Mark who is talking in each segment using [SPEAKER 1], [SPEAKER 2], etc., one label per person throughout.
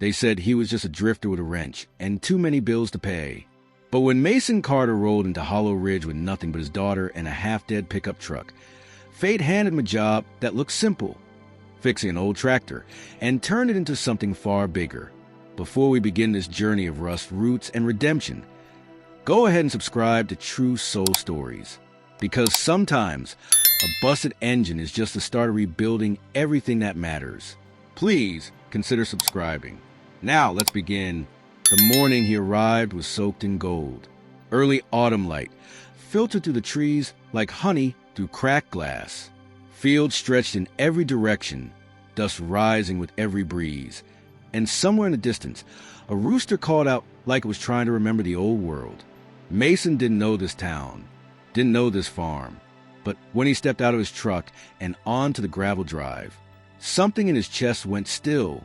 [SPEAKER 1] They said he was just a drifter with a wrench and too many bills to pay. But when Mason Carter rolled into Hollow Ridge with nothing but his daughter and a half-dead pickup truck, fate handed him a job that looked simple, fixing an old tractor, and turned it into something far bigger. Before we begin this journey of rust, roots, and redemption, go ahead and subscribe to True Soul Stories, because sometimes a busted engine is just the start of rebuilding everything that matters. Please consider subscribing. Now let's begin. The morning he arrived was soaked in gold. Early autumn light filtered through the trees like honey through cracked glass. Fields stretched in every direction, dust rising with every breeze. And somewhere in the distance, a rooster called out like it was trying to remember the old world. Mason didn't know this town, didn't know this farm. But when he stepped out of his truck and onto the gravel drive, something in his chest went still.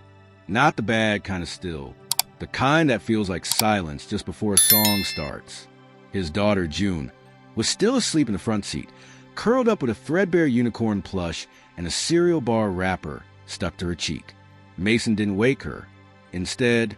[SPEAKER 1] Not the bad kind of still, the kind that feels like silence just before a song starts. His daughter, June, was still asleep in the front seat, curled up with a threadbare unicorn plush and a cereal bar wrapper stuck to her cheek. Mason didn't wake her. Instead,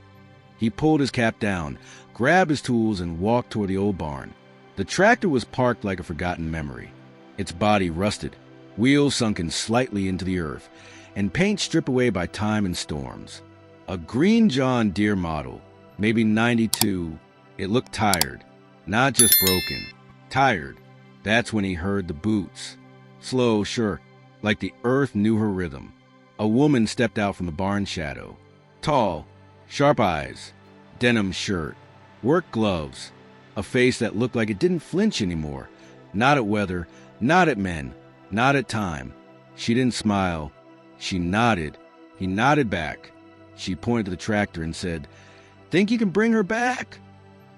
[SPEAKER 1] he pulled his cap down, grabbed his tools, and walked toward the old barn. The tractor was parked like a forgotten memory, its body rusted, wheels sunken slightly into the earth, and paint stripped away by time and storms. A green John Deere model, maybe 92, it looked tired, not just broken, tired. That's when he heard the boots. Slow, sure, like the earth knew her rhythm. A woman stepped out from the barn shadow. Tall, sharp eyes, denim shirt, work gloves, a face that looked like it didn't flinch anymore. Not at weather, not at men, not at time. She didn't smile. She nodded. He nodded back. She pointed to the tractor and said, "Think you can bring her back?"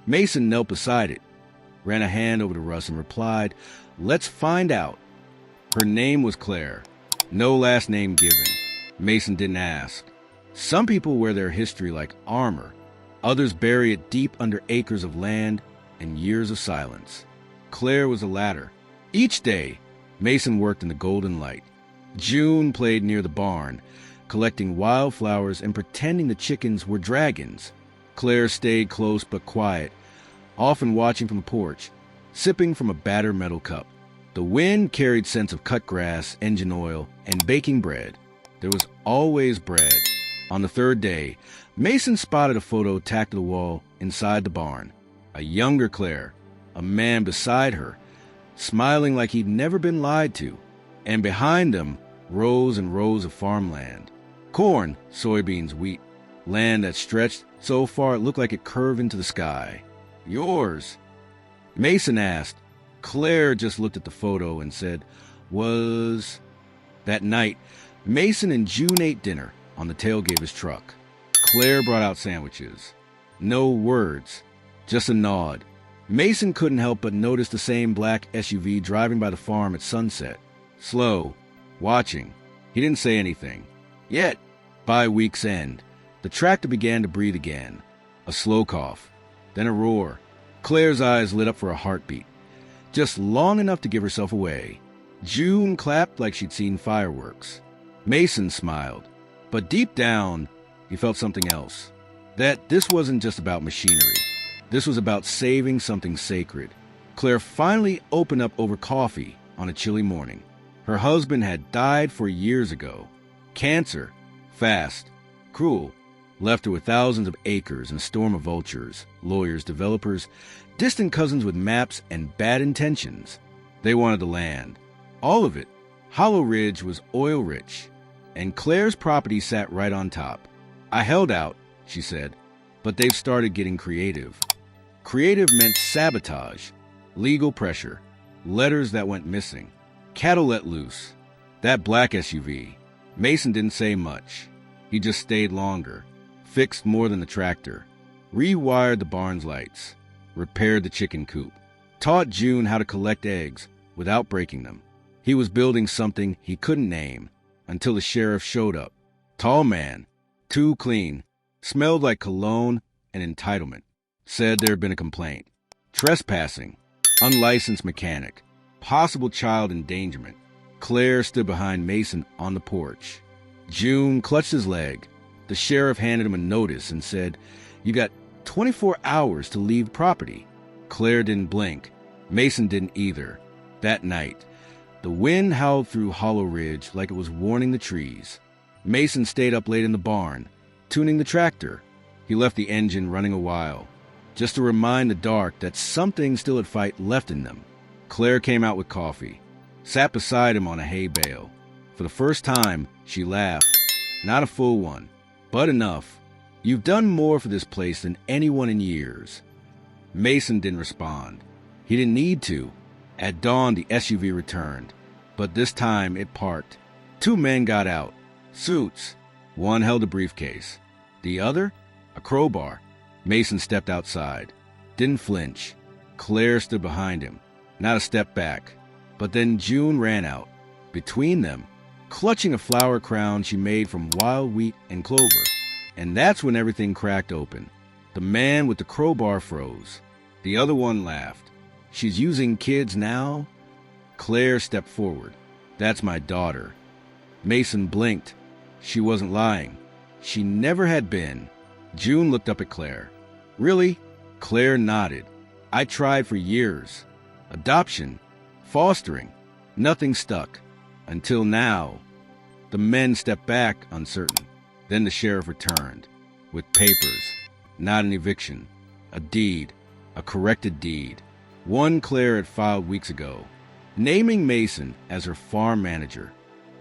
[SPEAKER 1] Mason knelt beside it, ran a hand over to Russ and replied, "Let's find out." Her name was Claire. No last name given. Mason didn't ask. Some people wear their history like armor. Others bury it deep under acres of land and years of silence. Claire was the latter. Each day, Mason worked in the golden light. June played near the barn, collecting wildflowers and pretending the chickens were dragons. Claire stayed close but quiet, often watching from the porch, sipping from a battered metal cup. The wind carried scents of cut grass, engine oil, and baking bread. There was always bread. On the third day, Mason spotted a photo tacked to the wall inside the barn. A younger Claire, a man beside her, smiling like he'd never been lied to. And behind them, rows and rows of farmland. Corn, soybeans, wheat. Land that stretched so far it looked like it curved into the sky. "Yours?" Mason asked. Claire just looked at the photo and said, "Was..." That night, Mason and June ate dinner on the tailgate of his truck. Claire brought out sandwiches. No words, just a nod. Mason couldn't help but notice the same black SUV driving by the farm at sunset. Slow, watching. He didn't say anything. Yet, by week's end, the tractor began to breathe again. A slow cough, then a roar. Claire's eyes lit up for a heartbeat, just long enough to give herself away. June clapped like she'd seen fireworks. Mason smiled, but deep down, he felt something else. That this wasn't just about machinery. This was about saving something sacred. Claire finally opened up over coffee on a chilly morning. Her husband had died 4 years ago. Cancer, fast, cruel, left her with thousands of acres and a storm of vultures, lawyers, developers, distant cousins with maps and bad intentions. They wanted the land. All of it. Hollow Ridge was oil-rich, and Claire's property sat right on top. "I held out," she said, "but they've started getting creative." Creative meant sabotage, legal pressure, letters that went missing, cattle let loose. That black SUV. Mason didn't say much. He just stayed longer, fixed more than the tractor, rewired the barn's lights, repaired the chicken coop, taught June how to collect eggs without breaking them. He was building something he couldn't name until the sheriff showed up. Tall man, too clean, smelled like cologne and entitlement. Said there had been a complaint. Trespassing, unlicensed mechanic, possible child endangerment. Claire stood behind Mason on the porch. June clutched his leg, The sheriff handed him a notice and said, "You got 24 hours to leave the property." Claire didn't blink. Mason didn't either. That night, the wind howled through Hollow Ridge like it was warning the trees. Mason stayed up late in the barn, tuning the tractor. He left the engine running a while, just to remind the dark that something still had fight left in them. Claire came out with coffee, sat beside him on a hay bale. For the first time, she laughed. Not a full one, but enough. "You've done more for this place than anyone in years." Mason didn't respond. He didn't need to. At dawn, the SUV returned, but this time it parked. Two men got out, suits. One held a briefcase. The other, a crowbar. Mason stepped outside. Didn't flinch. Claire stood behind him, not a step back. But then June ran out. Between them, clutching a flower crown she made from wild wheat and clover. And that's when everything cracked open. The man with the crowbar froze. The other one laughed. "She's using kids now?" Claire stepped forward. "That's my daughter." Mason blinked. She wasn't lying. She never had been. June looked up at Claire. "Really?" Claire nodded. "I tried for years. Adoption, fostering, nothing stuck. Until now." The men stepped back, uncertain. Then the sheriff returned, with papers. Not an eviction. A deed. A corrected deed. One Claire had filed weeks ago, naming Mason as her farm manager,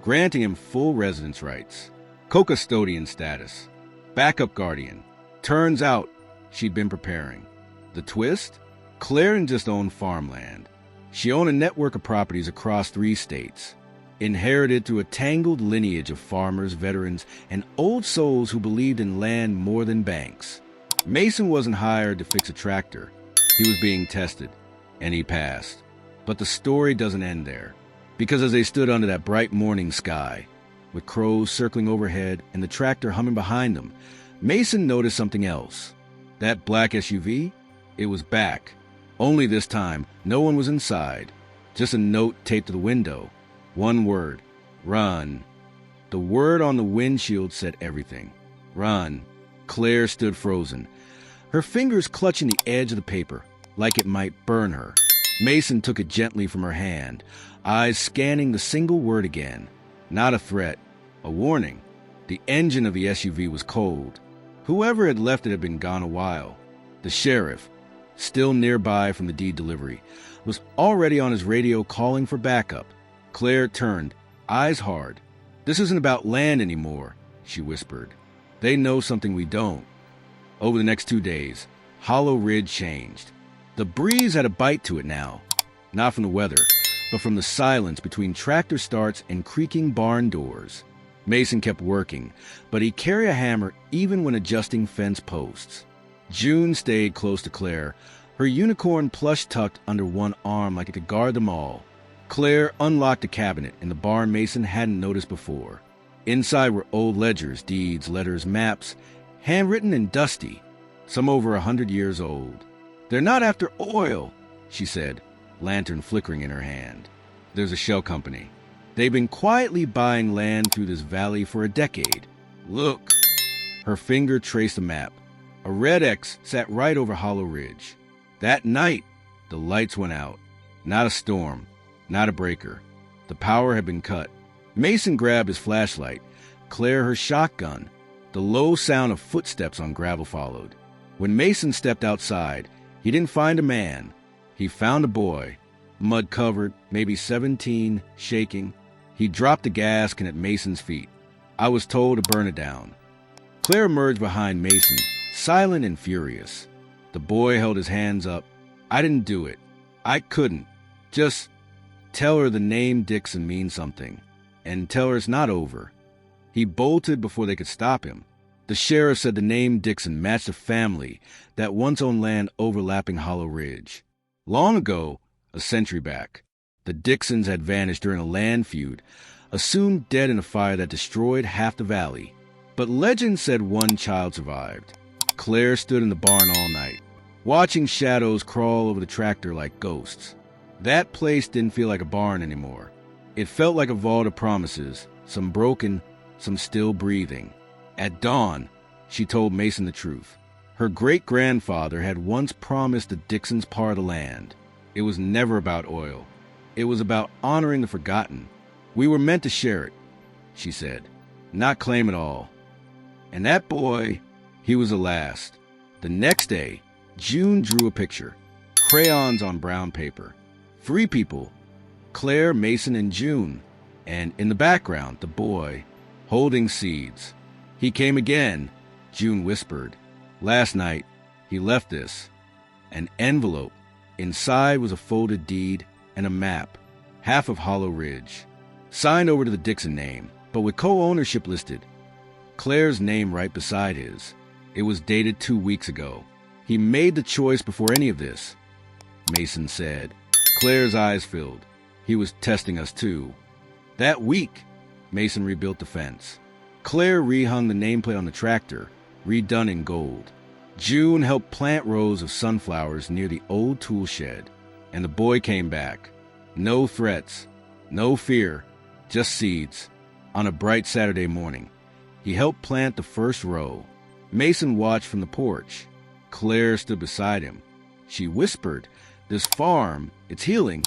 [SPEAKER 1] granting him full residence rights, co-custodian status, backup guardian. Turns out she'd been preparing. The twist? Claire didn't just own farmland. She owned a network of properties across 3 states, inherited through a tangled lineage of farmers, veterans, and old souls who believed in land more than banks. Mason wasn't hired to fix a tractor. He was being tested, and he passed. But the story doesn't end there, because as they stood under that bright morning sky, with crows circling overhead and the tractor humming behind them, Mason noticed something else. That black SUV? It was back. Only this time, no one was inside. Just a note taped to the window. One word: run. The word on the windshield said everything. Run. Claire stood frozen, her fingers clutching the edge of the paper, like it might burn her. Mason took it gently from her hand, eyes scanning the single word again. Not a threat, a warning. The engine of the SUV was cold. Whoever had left it had been gone a while. The sheriff, still nearby from the deed delivery, was already on his radio calling for backup. Claire turned, eyes hard. "This isn't about land anymore," she whispered. "They know something we don't." Over the next 2 days, Hollow Ridge changed. The breeze had a bite to it now, not from the weather, but from the silence between tractor starts and creaking barn doors. Mason kept working, but he'd carry a hammer even when adjusting fence posts. June stayed close to Claire, her unicorn plush tucked under one arm like it could guard them all. Claire unlocked a cabinet in the barn Mason hadn't noticed before. Inside were old ledgers, deeds, letters, maps, handwritten and dusty, some over 100 years old. "They're not after oil," she said, lantern flickering in her hand. "There's a shell company. They've been quietly buying land through this valley for a decade. Look." Her finger traced a map. A red X sat right over Hollow Ridge. That night, the lights went out. Not a storm, not a breaker. The power had been cut. Mason grabbed his flashlight, Claire her shotgun. The low sound of footsteps on gravel followed. When Mason stepped outside, he didn't find a man. He found a boy, mud-covered, maybe 17, shaking. He dropped the gas can at Mason's feet. "I was told to burn it down." Claire emerged behind Mason, silent and furious. The boy held his hands up. "I didn't do it. I couldn't. Just tell her the name Dixon means something, and tell her it's not over." He bolted before they could stop him. The sheriff said the name Dixon matched a family that once owned land overlapping Hollow Ridge. Long ago, a century back, the Dixons had vanished during a land feud, assumed dead in a fire that destroyed half the valley. But legend said one child survived. Claire stood in the barn all night, watching shadows crawl over the tractor like ghosts. That place didn't feel like a barn anymore. It felt like a vault of promises, some broken, some still breathing. At dawn, she told Mason the truth. Her great-grandfather had once promised the Dixons part of the land. It was never about oil. It was about honoring the forgotten. We were meant to share it, she said, not claim it all. And that boy, he was the last. The next day, June drew a picture, crayons on brown paper. 3 people, Claire, Mason, and June. And in the background, the boy, holding seeds. He came again, June whispered. Last night, he left this. An envelope. Inside was a folded deed and a map, half of Hollow Ridge. Signed over to the Dixon name, but with co-ownership listed. Claire's name right beside his. It was dated 2 weeks ago. He made the choice before any of this, Mason said. Claire's eyes filled. He was testing us too. That week, Mason rebuilt the fence. Claire rehung the nameplate on the tractor, redone in gold. June helped plant rows of sunflowers near the old tool shed, and the boy came back. No threats, no fear, just seeds. On a bright Saturday morning, he helped plant the first row. Mason watched from the porch. Claire stood beside him. She whispered, "This farm, it's healing."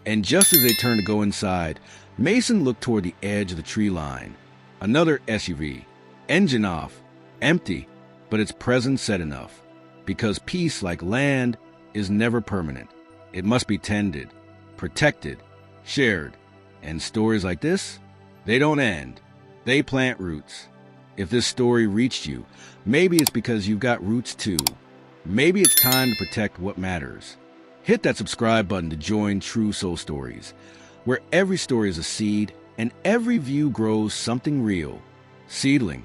[SPEAKER 1] And just as they turned to go inside, Mason looked toward the edge of the tree line. Another SUV, engine off, empty, but its presence said enough. Because peace, like land, is never permanent. It must be tended, protected, shared. And stories like this, they don't end. They plant roots. If this story reached you, maybe it's because you've got roots too. Maybe it's time to protect what matters. Hit that subscribe button to join True Soul Stories, where every story is a seed and every view grows something real. Seedling.